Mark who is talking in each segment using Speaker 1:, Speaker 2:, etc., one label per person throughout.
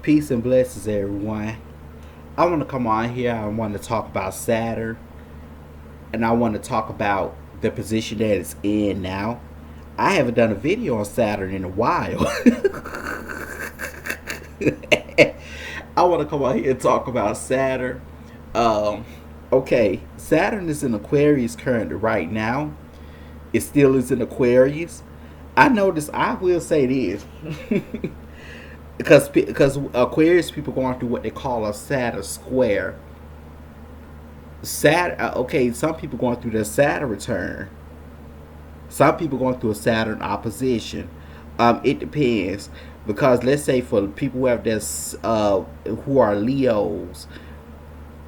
Speaker 1: Peace and blessings, everyone. I want to come on here. I want to talk about Saturn, and I want to talk about the position that it's in now. I haven't done a video on Saturn in a while. I want to come on here and talk about Saturn. Um, okay, Saturn is in Aquarius currently right now. It still is in Aquarius. I noticed. I will say this. Because Aquarius people going through what they call a Saturn square. Okay, some people going through the Saturn return. Some people going through a Saturn opposition. It depends because let's say for people who have this, who are Leos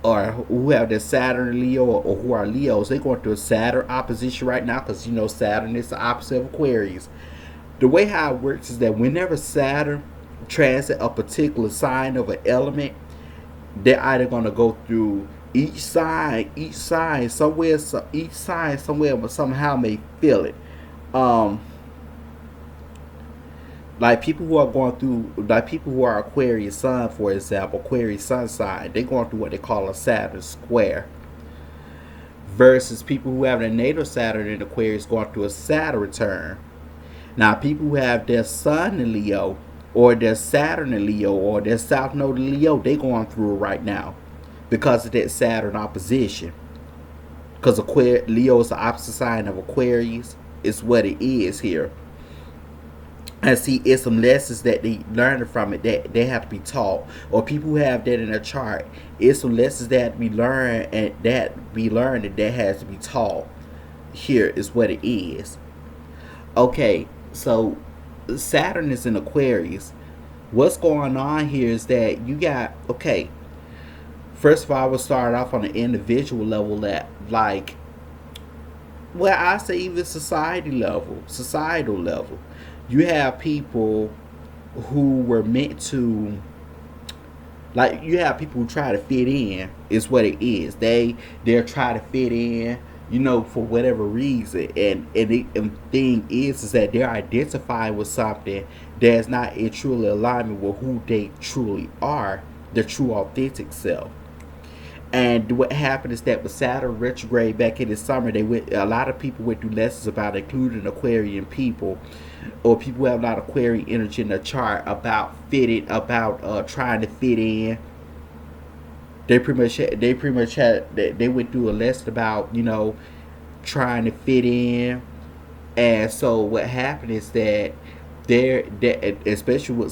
Speaker 1: or who have the Saturn Leo or who are Leos, they're going through a Saturn opposition right now because Saturn is the opposite of Aquarius. The way how it works is that whenever Saturn transit a particular sign of an element, they're either gonna go through each sign somewhere, each sign somewhere, but somehow may feel it. Um, like people who are going through, like people who are Aquarius Sun, for example, Aquarius Sun sign, they're going through what they call a Saturn square. Versus people who have their natal Saturn in Aquarius going through a Saturn return. Now, people who have their Sun in Leo, or their Saturn in Leo, or their South Node in Leo, they going through it right now because of that Saturn opposition. Because Leo is the opposite sign of Aquarius. It's what it is here. And see, it's some lessons that they learn from it that they have to be taught. Or people who have that in their chart, it's some lessons that have to be learned and that has to be taught. Here is what it is. Okay, so Saturn is in Aquarius. What's going on here is that you got, okay, first of all, I will start off on an individual level that, like, well, I say even societal level. You have people who were meant to, like, you have people who try to fit in, is what it is. They're trying to fit in, for whatever reason. And the thing is that they're identifying with something that's not in truly alignment with who they truly are, their true authentic self. And what happened is that with Saturn retrograde back in the summer, a lot of people went through lessons about, including Aquarian people, or people who have a lot of Aquarian energy in their chart, about trying to fit in. They went through a lesson about trying to fit in. And so what happened is that especially with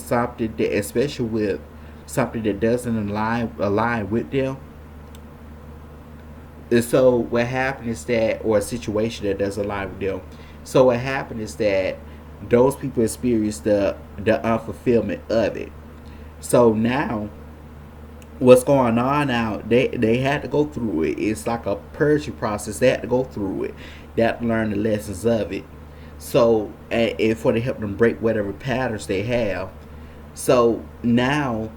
Speaker 1: something that doesn't align with them. And so what happened is that, or a situation that doesn't align with them. So what happened is that those people experience the unfulfillment of it. So now, what's going on now? They had to go through it. It's like a purging process. They had to go through it. They had to learn the lessons of it. So, and for to help them break whatever patterns they have. So now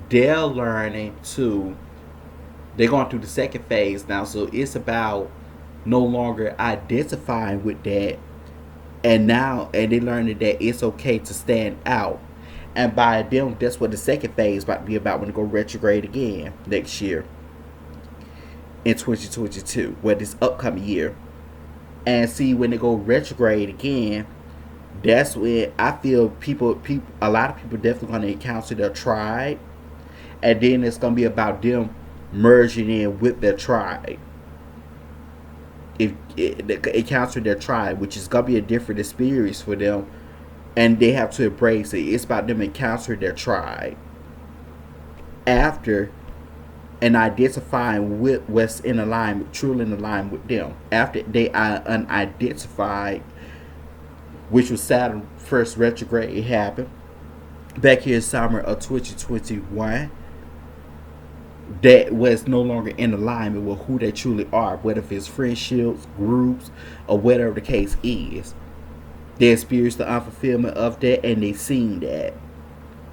Speaker 1: they're learning to. They're going through the second phase now. So it's about no longer identifying with that, and they learning that it's okay to stand out. And by them, that's what the second phase about to be about when they go retrograde again next year in 2022, well, this upcoming year. And see, when they go retrograde again, that's when I feel a lot of people definitely going to encounter their tribe, and then it's going to be about them merging in with their tribe. If encounter their tribe, which is going to be a different experience for them, and they have to embrace it. It's about them encountering their tribe after, and identifying with what's in alignment, truly in alignment with them. After they are unidentified, which was Saturn first retrograde happened back here in summer of 2021. That was no longer in alignment with who they truly are, whether if it's friendships, groups, or whatever the case is. They experienced the unfulfillment of that, and they seen that,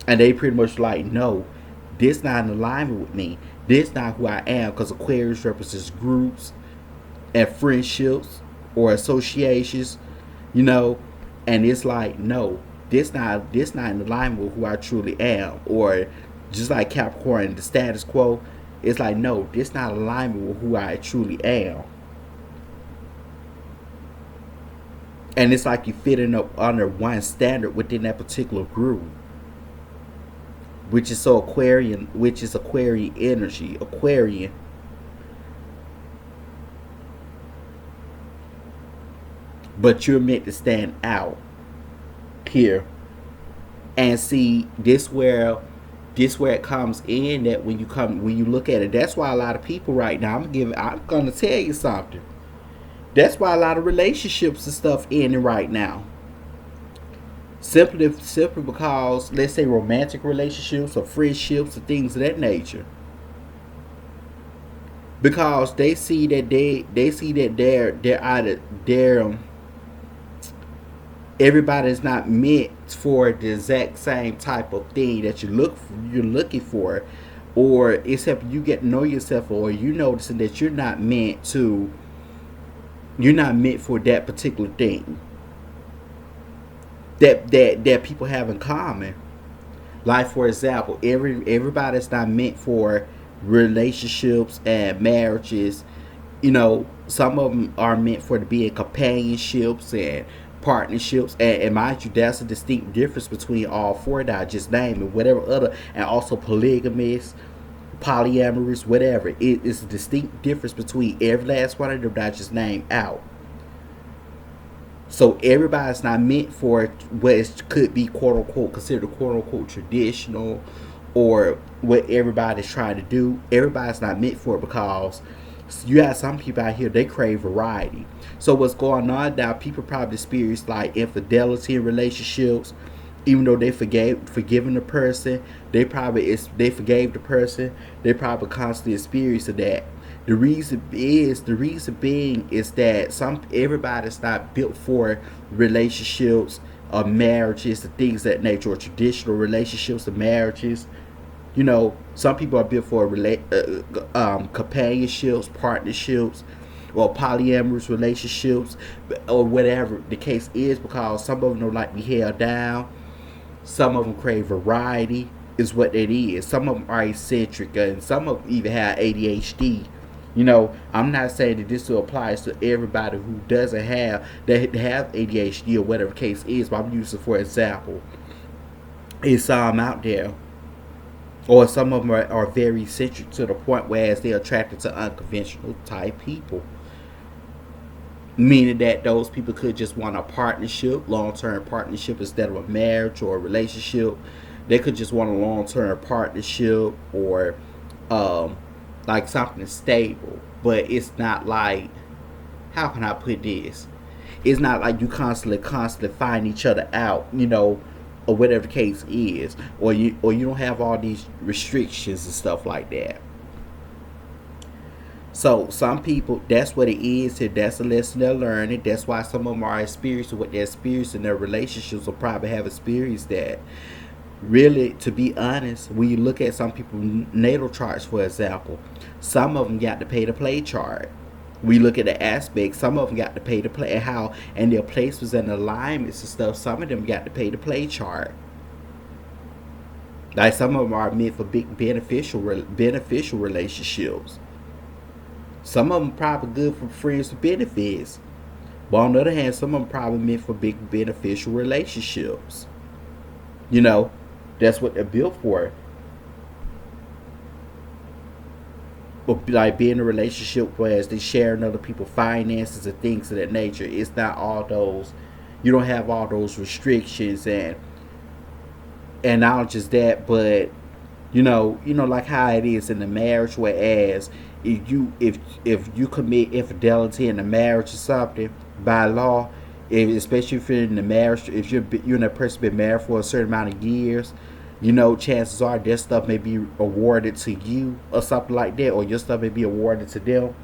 Speaker 1: and they pretty much like, no, this not in alignment with me. This not who I am, because Aquarius represents groups and friendships or associations, and it's like, no, this not in alignment with who I truly am. Or just like Capricorn, the status quo, it's like, no, this not in alignment with who I truly am. And it's like you fitting up under one standard within that particular group, which is so Aquarian, which is Aquarian energy. Aquarian, but you're meant to stand out here. And see, this where it comes in, that when you look at it, that's why a lot of people right now, I'm gonna tell you something. That's why a lot of relationships and stuff ending right now. Simply because, let's say, romantic relationships or friendships or things of that nature, because they see that they're either they're everybody's not meant for the exact same type of thing that you're looking for, or except you get to know yourself, or you noticing that you're not meant for that particular thing that people have in common. Like, for example, everybody's not meant for relationships and marriages. Some of them are meant for to be in companionships and partnerships, and mind you, that's a distinct difference between all four that I just named, and whatever other, and also polygamous, polyamorous, whatever. It is a distinct difference between every last one of them that I just named out. So everybody's not meant for what could be quote unquote considered quote unquote traditional, or what everybody's trying to do. Everybody's not meant for it, because you have some people out here, they crave variety. So what's going on now? People probably experience like infidelity in relationships, even though forgiving the person. They forgave the person. They probably constantly experiencing that. The reason being is that everybody's not built for relationships or marriages and things of that nature, or traditional relationships or marriages. Some people are built for companionships, partnerships, or polyamorous relationships, or whatever the case is, because some of them don't like to be held down. Some of them crave variety, is what it is. Some of them are eccentric, and some of them even have ADHD. I'm not saying that this applies to everybody who doesn't have ADHD or whatever the case is, but I'm using for example. It's some out there, or some of them are very eccentric to the point where they're attracted to unconventional type people. Meaning that those people could just want a partnership, long-term partnership, instead of a marriage or a relationship. They could just want a long-term partnership, or like something stable. But it's not like, how can I put this? It's not like you constantly find each other out, or whatever the case is, or you don't have all these restrictions and stuff like that. So some people, that's what it is. That's a lesson they're learning. That's why some of them are experiencing what they're experiencing in their relationships, or probably have experienced that. Really, to be honest, when you look at some people's natal charts, for example, some of them got to pay to play chart. We look at the aspects. Some of them got to pay to play, and their placements and alignments and stuff. Some of them got to pay to play chart. Like, some of them are meant for big beneficial relationships. Some of them probably good for friends with benefits. But on the other hand, some of them probably meant for big beneficial relationships. That's what they're built for. But like being in a relationship where they sharing other people's finances and things of that nature, it's not all those. You don't have all those restrictions, and not just that, but like how it is in the marriage. Whereas if you commit infidelity in a marriage or something, by law, especially if you're in the marriage, if you and that person been married for a certain amount of years, chances are their stuff may be awarded to you or something like that, or your stuff may be awarded to them.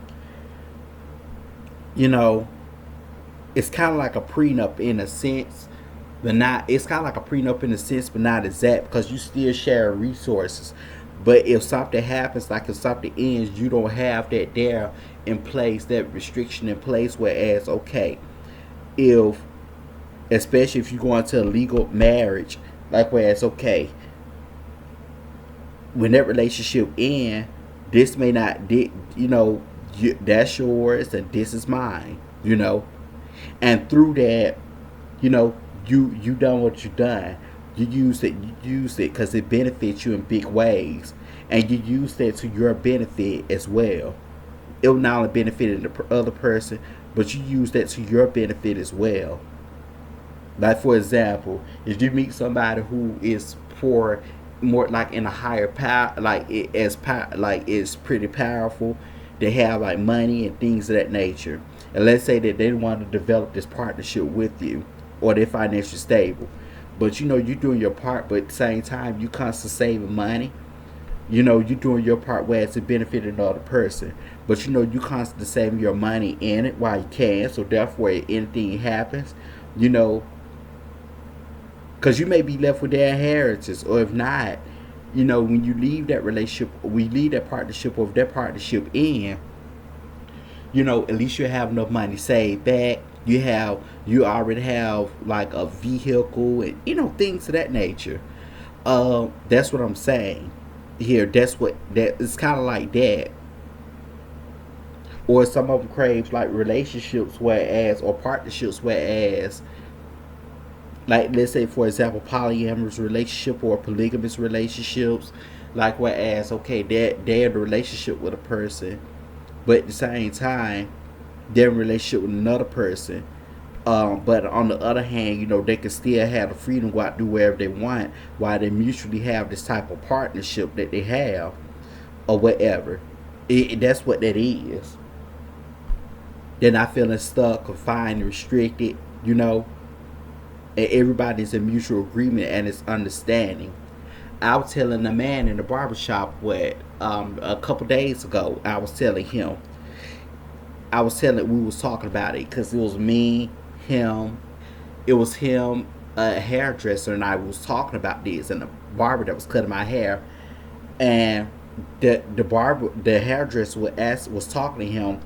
Speaker 1: It's kind of like a prenup in a sense, but not. It's kind of like a prenup in a sense, but not exact, because you still share resources. But if something happens, like if something ends, you don't have that there in place, that restriction in place. Whereas, okay, if especially if you go into a legal marriage, like where it's okay when that relationship end, this may not, that's yours and this is mine, and through that, you know, you done what you done. You use it because it benefits you in big ways, and you use that to your benefit as well. It will not only benefit the other person, but you use that to your benefit as well. Like for example, if you meet somebody who is poor, more like in a higher power, like like it's pretty powerful, they have like money and things of that nature. And let's say that they want to develop this partnership with you, or they're financially stable, but you're doing your part, but at the same time you constantly saving money. You're doing your part where it's to benefit another person, but you constantly saving your money in it while you can. So therefore, if anything happens, you know because you may be left with their inheritance, or if not, when you leave that relationship, we leave that partnership, or if that partnership in, at least you have enough money saved back. You already have like a vehicle, and things of that nature. That's what I'm saying here. That it's kind of like that. Or some of them crave like relationships, whereas, or partnerships, whereas, like let's say for example, polyamorous relationship or polygamous relationships, like whereas okay, they're in a relationship with a person, but at the same time they're in a relationship with another person. But on the other hand, they can still have the freedom to go out and do wherever they want, while they mutually have this type of partnership that they have, or whatever. That's what that is. They're not feeling stuck, confined, restricted, and everybody's in mutual agreement and it's understanding. I was telling a man in the barbershop what a couple days ago. We was talking about it because it was me, him, it was him, a hairdresser, and I was talking about this, and the barber that was cutting my hair, and the hairdresser was talking to him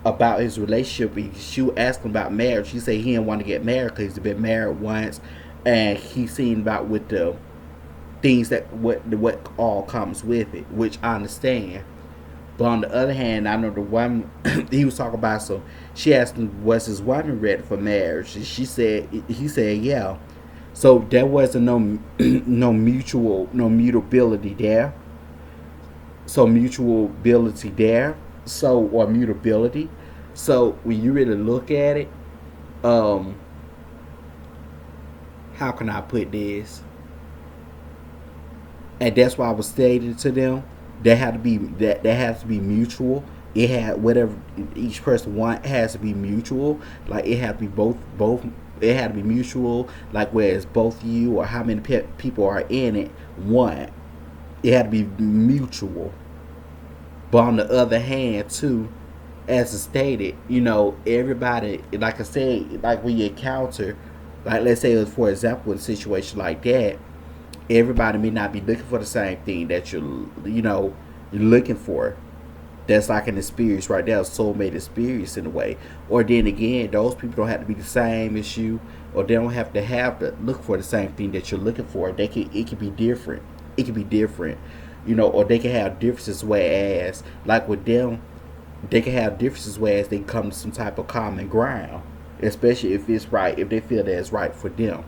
Speaker 1: about his relationship. She was asking about marriage. She said he didn't want to get married because he's been married once, and he's seen about with the things that what all comes with it, which I understand. But on the other hand, I know the woman he was talking about. So she asked him, "Was his woman ready for marriage?" And he said, "Yeah." So there wasn't no mutability there. So mutual ability there. So or mutability. So when you really look at it, um, how can I put this? And that's why I was stating to them that has to be mutual. It had whatever each person want has to be mutual. Like it had to be both. It had to be mutual. Like whereas both you or how many people are in it want. It had to be mutual. But on the other hand, too, as I stated, everybody, like I said, like when you encounter, like let's say, for example, in a situation like that, everybody may not be looking for the same thing that you're looking for. That's like an experience right there, a soulmate experience in a way. Or then again, those people don't have to be the same as you, or they don't have to look for the same thing that you're looking for. It can be different. It can be different, or they can have differences. Whereas, like with them, they can have differences. Whereas they come to some type of common ground, especially if it's right, if they feel that it's right for them.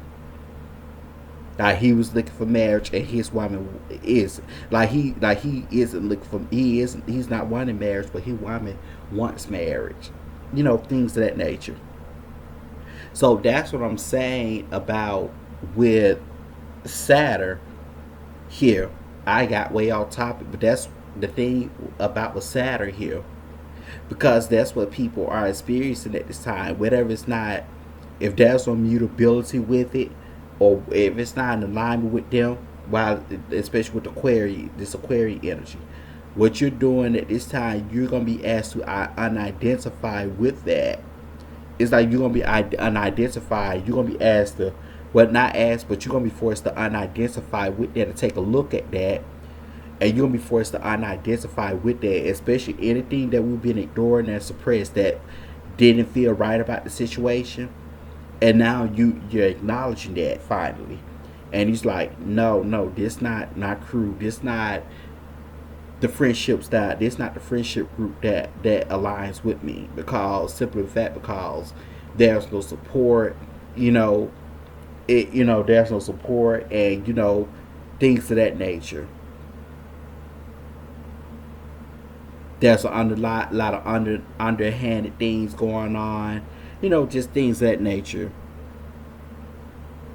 Speaker 1: Like he was looking for marriage, and his woman is he isn't looking for he's not wanting marriage, but his woman wants marriage. Things of that nature. So that's what I'm saying about with Saturn here. I got way off topic, but that's the thing about with Saturn here, because that's what people are experiencing at this time. Whatever it's not, if there's no mutability with it, or if it's not in alignment with them, while especially with this Aquarius energy, what you're doing at this time, you're gonna be asked to unidentify with that. It's like you're gonna be unidentified. You're gonna be asked to, well, not asked, but you're gonna be forced to unidentify with that, to take a look at that, and you're gonna be forced to unidentify with that, especially anything that we've been ignoring and suppressed that didn't feel right about the situation. And now you're acknowledging that finally. And he's like, no, this not crew. This not the friendships that this not the friendship group that aligns with me, because simply the fact because there's no support, you know, there's no support, and things of that nature. There's lot of underhanded things going on, just things of that nature.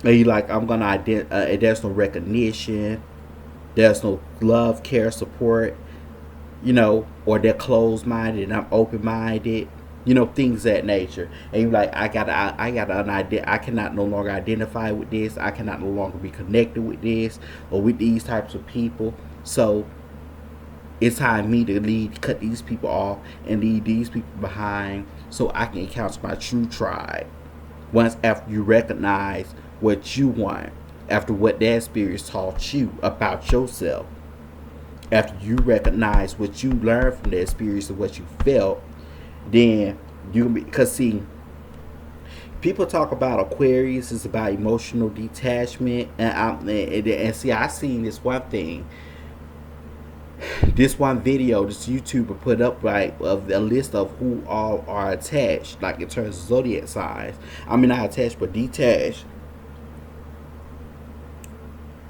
Speaker 1: And you like, I'm gonna there's no recognition, there's no love, care, support, or they're closed minded and I'm open minded, things of that nature. And you're like, I gotta an idea. I cannot no longer identify with this. I cannot no longer be connected with this or with these types of people. So it's time me to cut these people off and leave these people behind, so I can encounter my true tribe. Once after you recognize what you want, after what that experience taught you about yourself, after you recognize what you learned from the experience of what you felt, then you can be, because see, people talk about Aquarius is about emotional detachment, and see, I seen this one video this YouTuber put up, right, of a list of who all are attached, like in terms of zodiac signs. I mean, not attached but detached.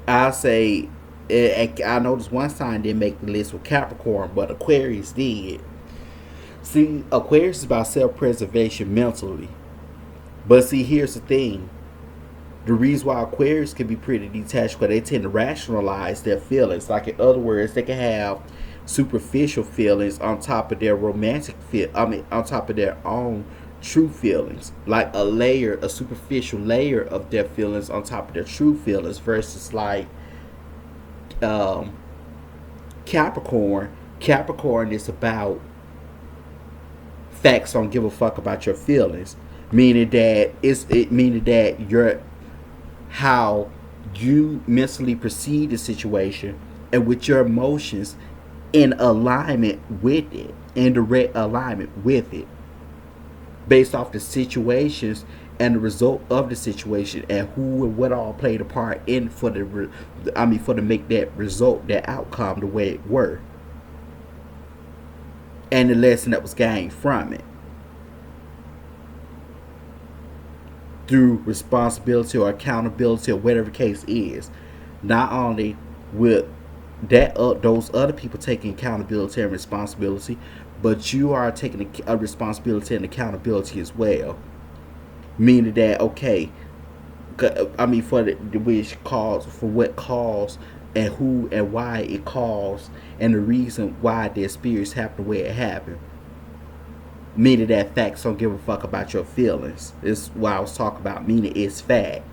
Speaker 1: I say, I noticed one sign didn't make the list with Capricorn, but Aquarius did. See, Aquarius is about self-preservation mentally. But see, here's the thing. The reason why Aquarius can be pretty detached, because they tend to rationalize their feelings. Like, in other words, they can have superficial feelings on top of their on top of their own true feelings. Like a superficial layer of their feelings on top of their true feelings, versus like um, Capricorn. Capricorn is about facts, don't give a fuck about your feelings, meaning that meaning that you're how you mentally perceive the situation, and with your emotions in alignment with it, in direct alignment with it, based off the situations and the result of the situation, and who and what all played a part in for for to make that result, that outcome, the way it were, and the lesson that was gained from it, through responsibility or accountability or whatever the case is. Not only with that those other people taking accountability and responsibility, but you are taking a responsibility and accountability as well. Meaning that, okay, for the which cause, for what cause, and who and why it caused, and the reason why the experience happened the way it happened. Meaning that facts don't give a fuck about your feelings. This is what I was talking about. Meaning it's fact.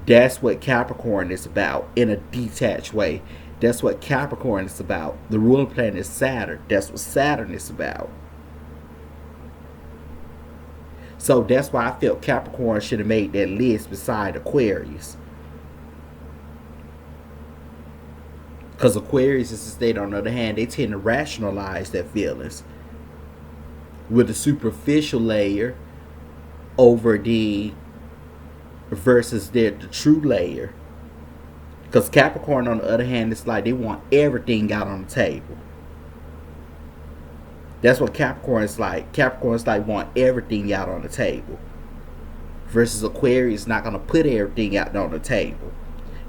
Speaker 1: That's what Capricorn is about in a detached way. That's what Capricorn is about. The ruling planet is Saturn. That's what Saturn is about. So that's why I felt Capricorn should have made that list beside Aquarius. Because Aquarius is a state, on the other hand, they tend to rationalize their feelings with a superficial layer over the versus the true layer. Because Capricorn, on the other hand, it's like they want everything out on the table. That's what Capricorn is like. Capricorn is like want everything out on the table. Versus Aquarius not going to put everything out on the table.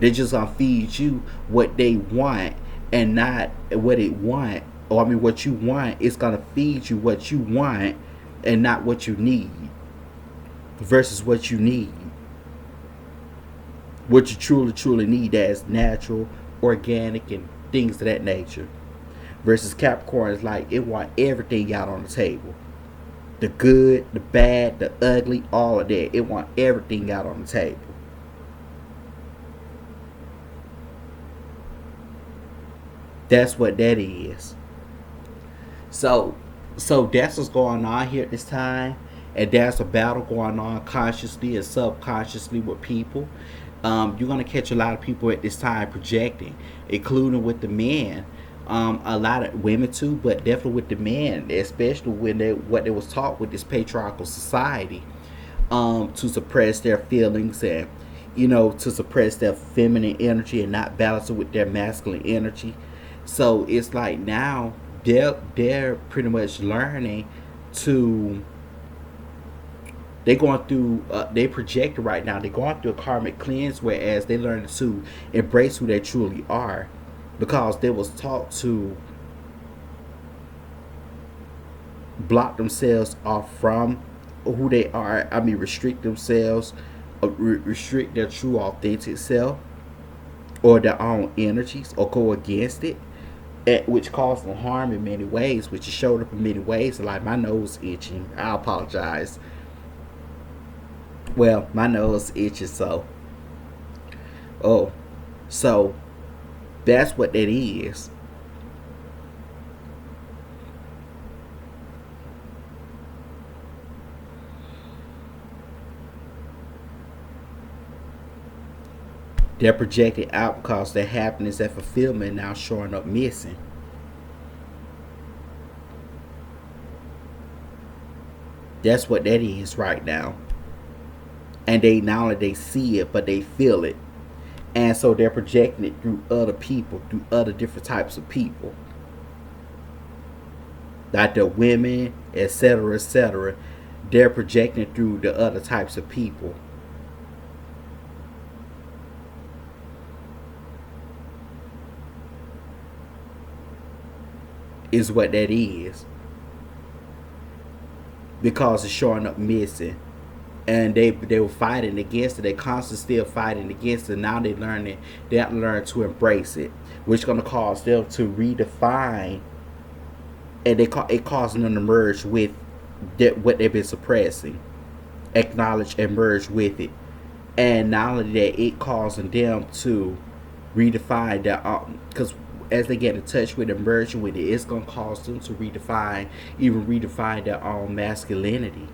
Speaker 1: They're just gonna feed you what they want, and not what it want. Or what you want. It's gonna feed you what you want and not what you need. Versus what you need. What you truly need, as natural, organic, and things of that nature. Versus Capricorn is like it want everything out on the table. The good, the bad, the ugly, all of that. It want everything out on the table. That's what that is. So, that's what's going on here at this time, and there's a battle going on consciously and subconsciously with people. You're gonna catch a lot of people at this time projecting, including with the men. A lot of women too, but definitely with the men, especially when they what they was taught with this patriarchal society, to suppress their feelings and to suppress their feminine energy and not balance it with their masculine energy. So it's like now they're pretty much learning to they're going through they project right now they're going through a karmic cleanse, whereas they learn to embrace who they truly are, because they was taught to block themselves off from who they are. I mean, restrict themselves, restrict their true authentic self or their own energies, or go against it, which caused them harm in many ways, which showed up in many ways. Like my nose itching. I apologize. Well, my nose itches, so oh, so that's what that is. They're projected out because their happiness and fulfillment now showing up missing. That's what that is right now. And they not only they see it, but they feel it. And so they're projecting it through other people, through other different types of people. Like the women, etc., etc. They're projecting it through the other types of people. Is what that is. Because it's showing up missing. And they were fighting against it. They constantly still fighting against it. Now they have to learn to embrace it, which is going to cause them to redefine, and it causing them to merge with what they've been suppressing, acknowledge and merge with it, and not only that, it causing them to redefine that, because as they get in touch with and merge with it, it's going to cause them to redefine their own masculinity,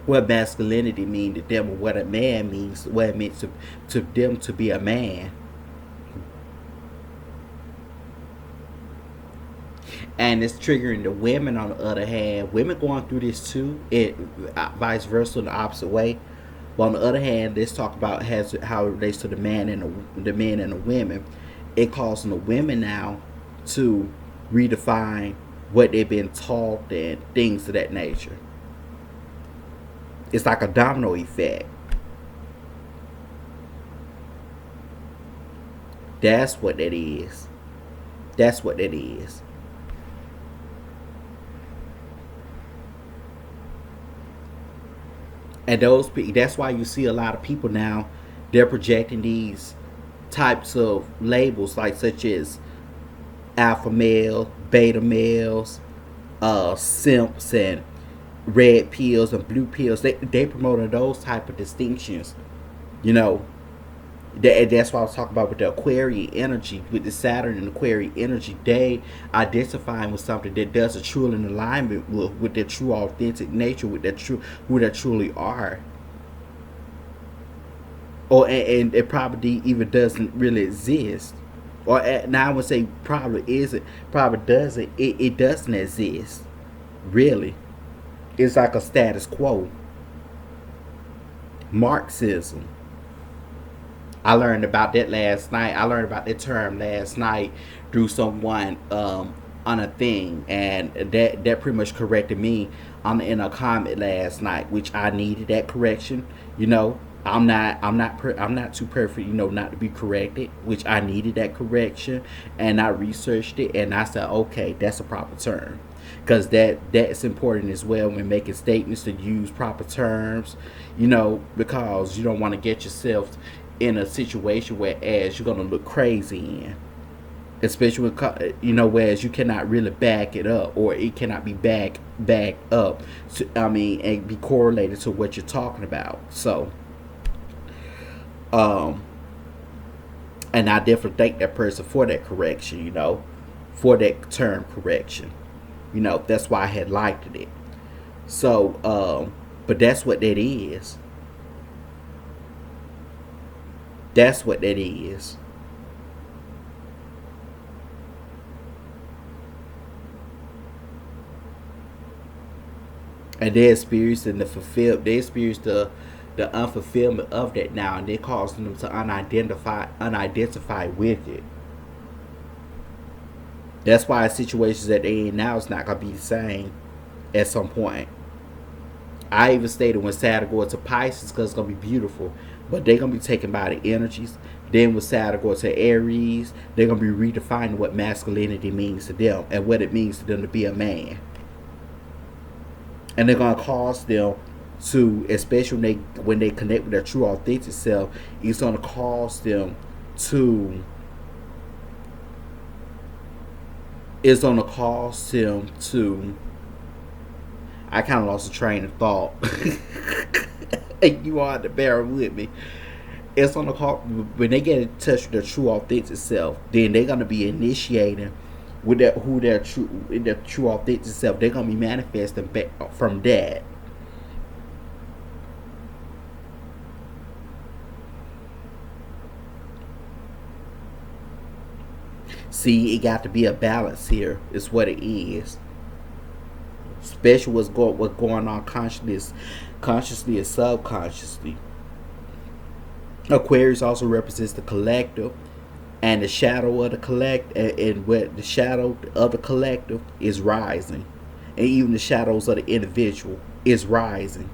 Speaker 1: what masculinity means to them, or what a man means, what it means to them to be a man. And it's triggering the women. On the other hand, women going through this too, it vice versa, in the opposite way. But on the other hand, let's talk about how it relates to the man and the men and the women. It causing the women now to redefine what they've been taught and things of that nature. It's like a domino effect. That's what that is. That's what that is. And that's why you see a lot of people now, they're projecting these types of labels, like such as alpha male, beta males, simps, and red pills and blue pills. They promoted those type of distinctions. You know, that's what I was talking about with the Aquarian energy, with the Saturn and Aquarian energy. They identifying with something that doesn't truly in alignment with their true authentic nature, with their true who they truly are. Or and it probably even doesn't really exist. Or now I would say probably isn't, probably doesn't. It doesn't exist, really. It's like a status quo. Marxism. I learned about that last night. I learned about that term last night through someone on a thing, and that pretty much corrected me in a comment last night, which I needed that correction. You know, I'm not too perfect, not to be corrected, which I needed that correction, and I researched it, and I said, okay, that's a proper term, because that's important as well when making statements, to use proper terms, because you don't want to get yourself in a situation where as you're gonna look crazy in, especially when, whereas you cannot really back it up, or it cannot be backed up and be correlated to what you're talking about. So um and I definitely thank that person for that correction, for that term correction. That's why I had liked it. So but that's what that is. That's what that is. and they experiencing the fulfill. They experience the unfulfillment of that now, and they causing them to unidentify with it. That's why situations that they in now is not gonna be the same at some point. I even stated when Saturn go to Pisces because it's gonna be beautiful, but they're gonna be taken by the energies. Then with Saturn go to Aries, they're gonna be redefining what masculinity means to them and what it means to them to be a man. And they're gonna cause them to, especially when they connect with their true authentic self, it's gonna cause them to it's gonna cause them to I kind of lost a train of thought. You all have to bear with me. It's on the call when they get in touch with their true authentic self. Then they're gonna be initiating with their true authentic self. They're gonna be manifesting back from that. See, it got to be a balance here. Is what it is. Especially what's going on consciously and subconsciously. Aquarius also represents the collective and the shadow of the and what the shadow of the collective is rising, and even the shadows of the individual is rising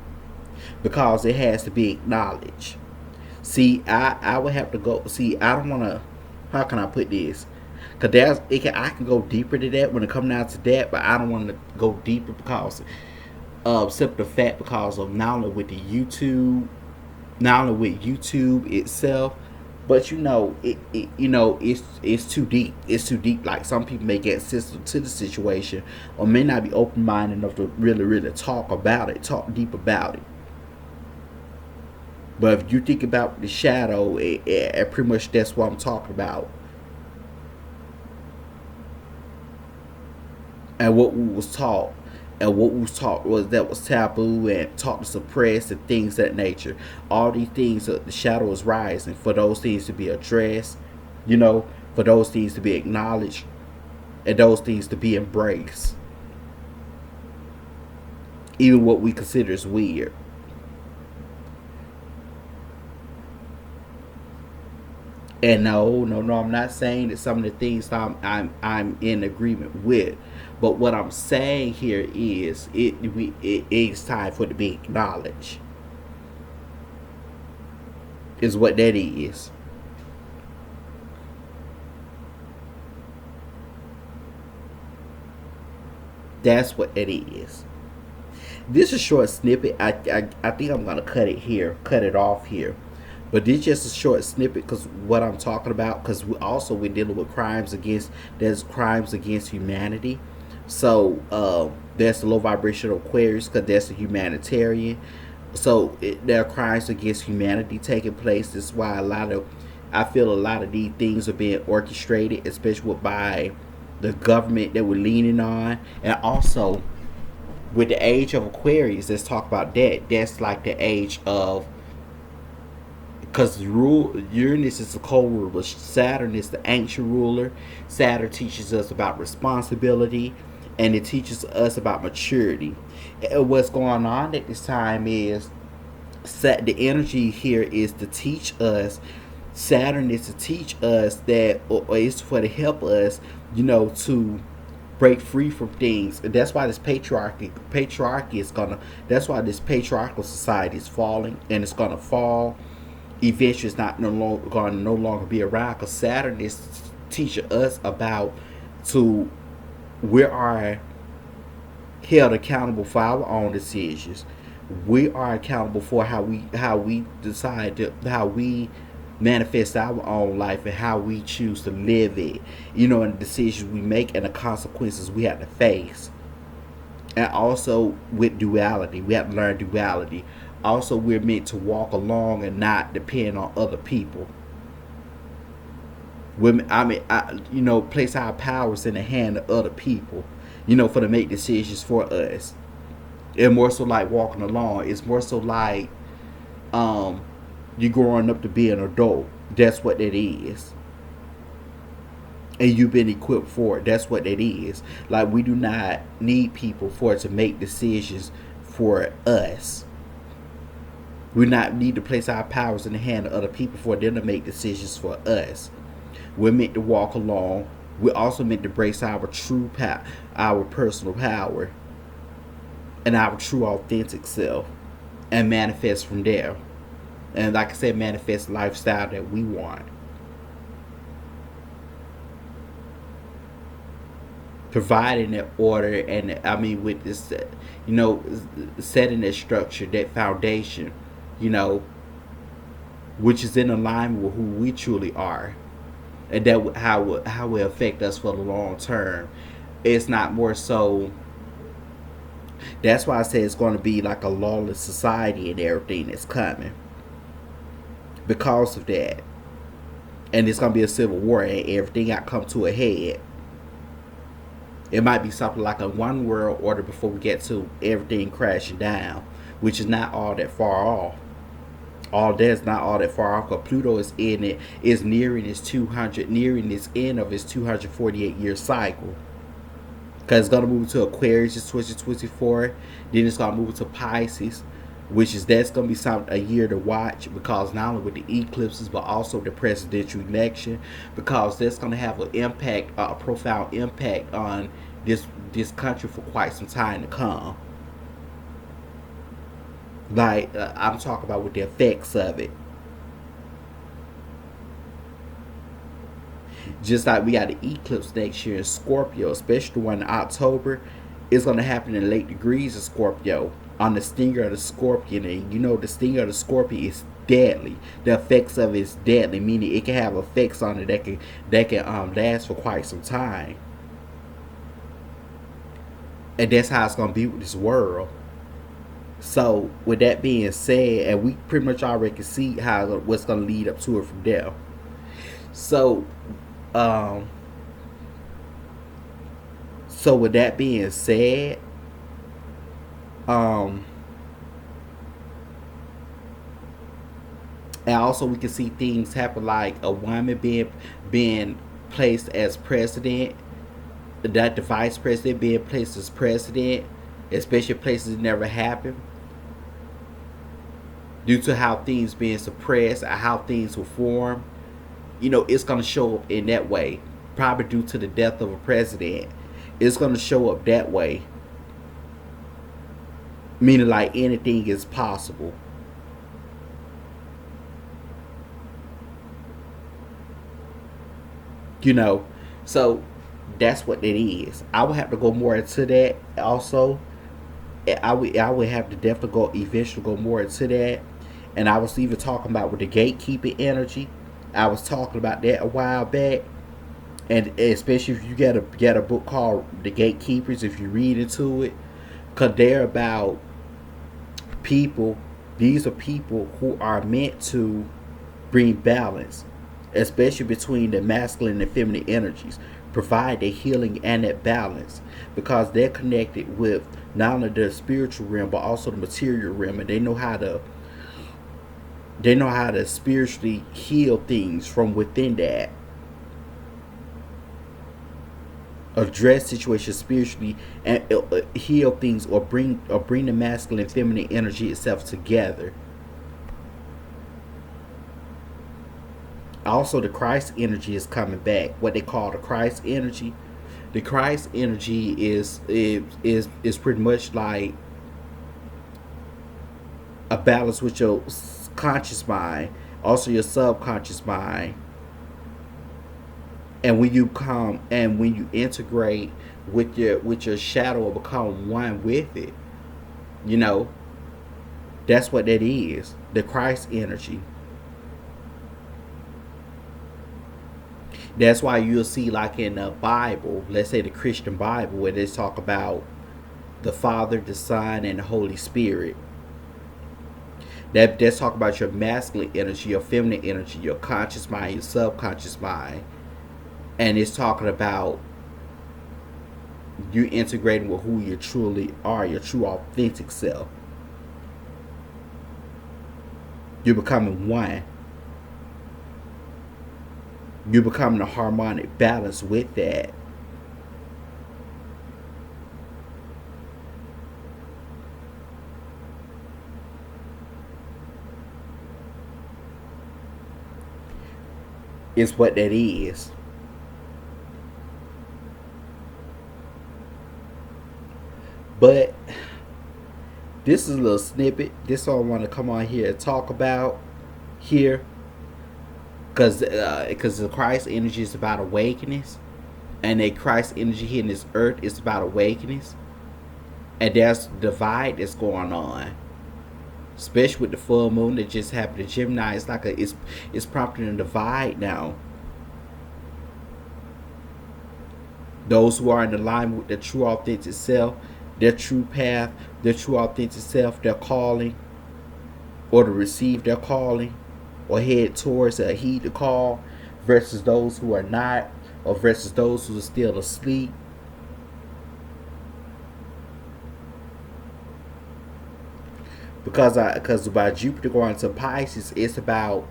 Speaker 1: because it has to be acknowledged. See, I would have to go. See, I don't want to. How can I put this? Cause I can go deeper to that when it comes down to that, but I don't want to go deeper because of simple fact because of not only with the YouTube, not only with YouTube itself, but it's too deep. It's too deep. Like some people may get sensitive to the situation, or may not be open minded enough to really talk about it, talk deep about it. But if you think about the shadow, pretty much that's what I'm talking about. And what we was taught, and what was taught was that was taboo and taught to suppress and things of that nature. All these things, the shadow is rising for those things to be addressed, for those things to be acknowledged, and those things to be embraced. Even what we consider is weird. And no, I'm not saying that some of the things I'm in agreement with, but what I'm saying here is it is time for it to be acknowledged. Is what that is. That's what it is. This is a short snippet. I think I'm gonna cut it off here. But this is just a short snippet because what I'm talking about, because we're dealing with there's crimes against humanity. So there's the low vibrational Aquarius because that's a humanitarian. So there are crimes against humanity taking place. That's why I feel a lot of these things are being orchestrated, especially by the government that we're leaning on, and also with the age of Aquarius. Let's talk about that. That's like the age of, because Uranus is the co-ruler, Saturn is the ancient ruler. Saturn teaches us about responsibility, and it teaches us about maturity. And what's going on at this time is the energy here is to teach us. Saturn is to teach us that, or is for to help us, to break free from things. And that's why this patriarchy is gonna. That's why this patriarchal society is falling, and it's gonna fall. Eventually, it's not going to no longer be around because Saturn is teaching us about we are held accountable for our own decisions. We are accountable for how we how we manifest our own life and how we choose to live it. And the decisions we make and the consequences we have to face. And also with duality, we have to learn duality. Also, we're meant to walk along and not depend on other people. Place our powers in the hand of other people, for to make decisions for us. And more so like walking along. It's more so like you growing up to be an adult. That's what it is. And you've been equipped for it. That's what it is. Like, we do not need people for it to make decisions for us. We not need to place our powers in the hand of other people for them to make decisions for us. We're meant to walk along. We're also meant to embrace our true power, our personal power, and our true authentic self, and manifest from there. And like I said, manifest the lifestyle that we want. Providing that order, and I mean with this, setting that structure, that foundation, you know, which is in alignment with who we truly are, and that how will affect us for the long term. It's not more so. That's why I say it's going to be like a lawless society and everything that's coming because of that, and it's going to be a civil war, and everything got come to a head. It might be something like a one world order before we get to everything crashing down, which is not all that far off. All that's not all that far off. Because Pluto is nearing its end of its 248-year cycle. Because it's gonna move to Aquarius in 2024, then it's gonna move to Pisces, that's gonna be a year to watch, because not only with the eclipses but also the presidential election, because that's gonna have an impact, a profound impact on this country for quite some time to come. Like I'm talking about with the effects of it. Just like we got the eclipse next year in Scorpio, especially the one in October, it's going to happen in late degrees of Scorpio on the stinger of the scorpion. And you know, the stinger of the scorpion is deadly. The effects of it is deadly, meaning it can have effects on it that can last for quite some time. And that's how it's going to be with this world. So, with that being said, and we pretty much already can see what's going to lead up to it from there. So, so with that being said, and also we can see things happen like a woman being placed as president, that the vice president being placed as president, especially places that never happened, due to how things being suppressed or how things were formed. You know, it's going to show up in that way. Probably due to the death of a president, it's going to show up that way. Meaning like anything is possible. You know, so that's what it is. I would have to go more into that also. I would have to definitely eventually go more into that. And I was even talking about with the gatekeeping energy. I was talking about that a while back, and especially if you get a book called The Gatekeepers, if you read into it, because they're about people. These are people who are meant to bring balance, especially between the masculine and feminine energies, provide the healing and that balance, because they're connected with not only the spiritual realm but also the material realm, and they know how to spiritually heal things from within that, address situations spiritually, and heal things, or bring the masculine and feminine energy itself together. Also, the Christ energy is coming back. What they call the Christ energy. The Christ energy is pretty much like a balance with your conscious mind, also your subconscious mind. And when you integrate with your shadow or become one with it, you know, that's what that is. The Christ energy. That's why you'll see, like in the Bible, let's say the Christian Bible, where they talk about the Father, the Son, and the Holy Spirit. That's talking about your masculine energy, your feminine energy, your conscious mind, your subconscious mind. And it's talking about you integrating with who you truly are, your true authentic self. You're becoming one. You're becoming a harmonic balance with that. Is what that is. But this is a little snippet. This is all I want to come on here and talk about here, because the Christ energy is about awakenings, and a Christ energy here in this earth is about awakenings, and there's divide that's going on, especially with the full moon that just happened to Gemini. It's like it's prompting a divide now. Those who are in alignment with their true authentic self, their true path, their true authentic self, their calling, or to receive their calling, or head towards or heed the call, versus those who are not, or versus those who are still asleep. Because by Jupiter going to Pisces, it's about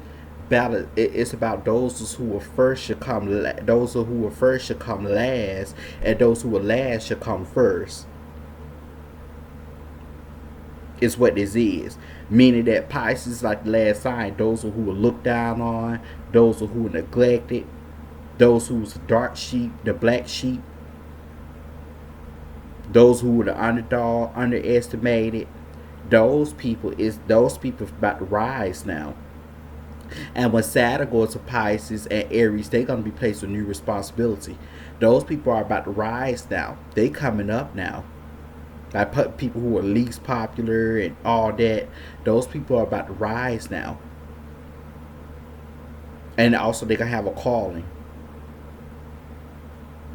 Speaker 1: balance. It's about those who were first should come. Those who were first should come last, and those who were last should come first. Is what this is. Meaning that Pisces, like the last sign, those who were looked down on, those who were neglected, those who was the dark sheep, the black sheep, those who were the underdog, underestimated. Those people about to rise now. And when Saturn goes to Pisces and Aries, they're gonna be placed with new responsibility. Those people are about to rise now. They coming up now. Like people who are least popular and all that, those people are about to rise now. And also they're gonna have a calling,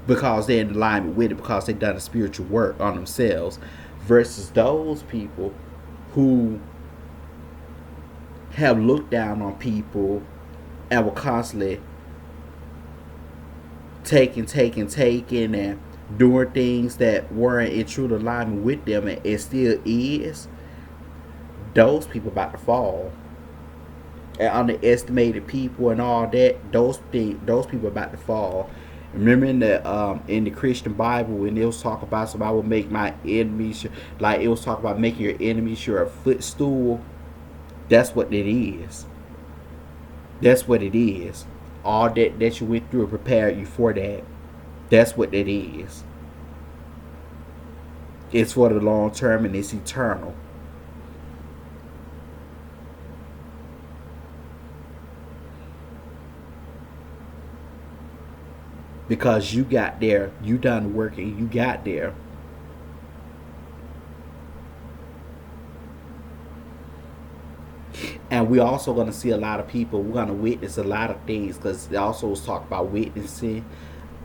Speaker 1: because they're in alignment with it, because they've done a spiritual work on themselves, versus those people who have looked down on people and were constantly taking and doing things that weren't in true alignment with them, and it still is. Those people about to fall, and underestimated people and all that. Those people about to fall. Remember in the Christian Bible, when it was talking about, so I will make my enemies, like it was talking about making your enemies your footstool. That's what it is. That's what it is. All that you went through prepared you for that. That's what it is. It's for the long term, and it's eternal. Because you got there, you done working, you got there. And we also going to see a lot of people. We're going to witness a lot of things, because it also was talking about witnessing.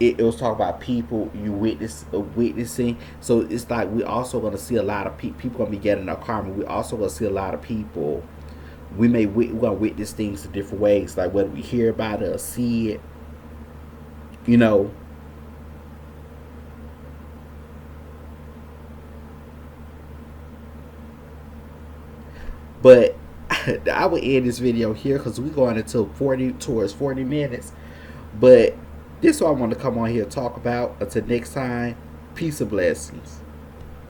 Speaker 1: It was talking about people you witnessing. So it's like we also going to see a lot of people going to be getting their karma. We also going to see a lot of people. We're going to witness things in different ways, like whether we hear about it or see it. You know. But I would end this video here, because we're going into towards 40 minutes. But this is what I want to come on here and talk about. Until next time, peace and blessings.